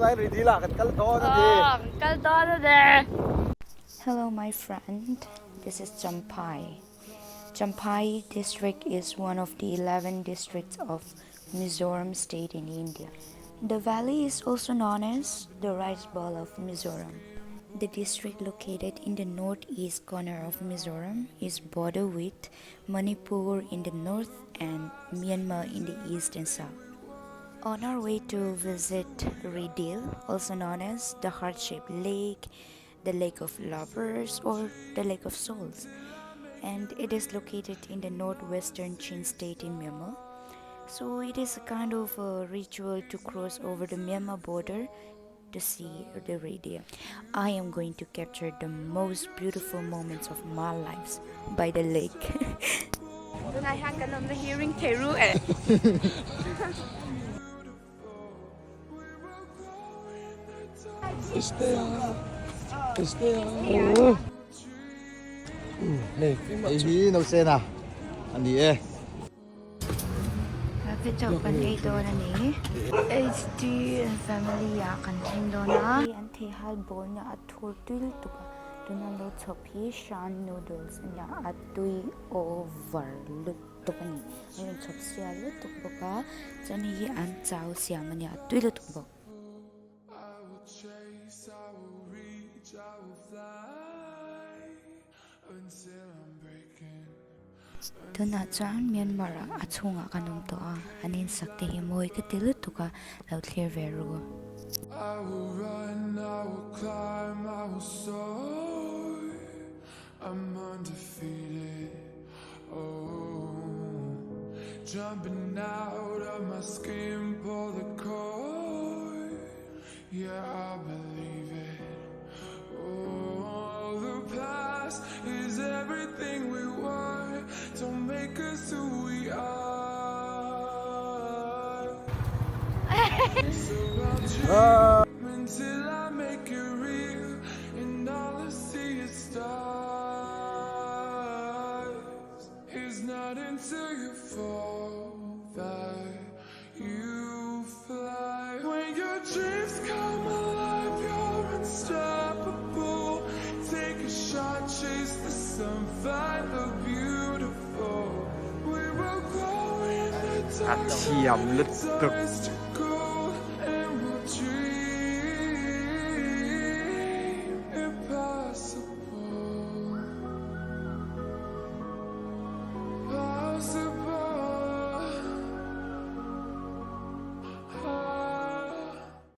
Hello, my friend. This is Champhai. Champhai district is one of the 11 districts of Mizoram state in India. The valley is also known as the Rice Bowl of Mizoram. The district located in the northeast corner of Mizoram is bordered with Manipur in the north and Myanmar in the east and south. On our way to visit Rih Dil, also known as the heart-shaped lake, the Lake of Lovers, or the Lake of Souls, and it is located in the northwestern Chin state in Myanmar. So it is a kind of a ritual to cross over the Myanmar border to see the Rih Dil. I am going to capture the most beautiful moments of my life by the lake. Hearing Teru eh. นี่ไอ้ฮีโนเซน่ะอันนี้เอ๊ะ Kapitokan ito na ni HD and family yakan tindo na ang Theihai Bawl na at turtle to ka tunalo chopi shan noodles niya at tui overlook to ka ni ayun chop siya luto ko ka chani an chow siya man niya at tui luto ko Tuna chan Myanmar achunga kanum to anin sakte himoy katilut to ka laut clear veru I will run, I will climb, I will soar. I'm undefeated. Oh, jumping out of my skin, pull the cord. Yeah, I believe it. Oh, the past is everything we were. Don't make us who we are. Until I make it real, and all I see is stars. It's not until you fall that you fly. When your dreams come alive, you're unstoppable. Take a shot, chase the sun, find the beautiful. We will grow in the dark.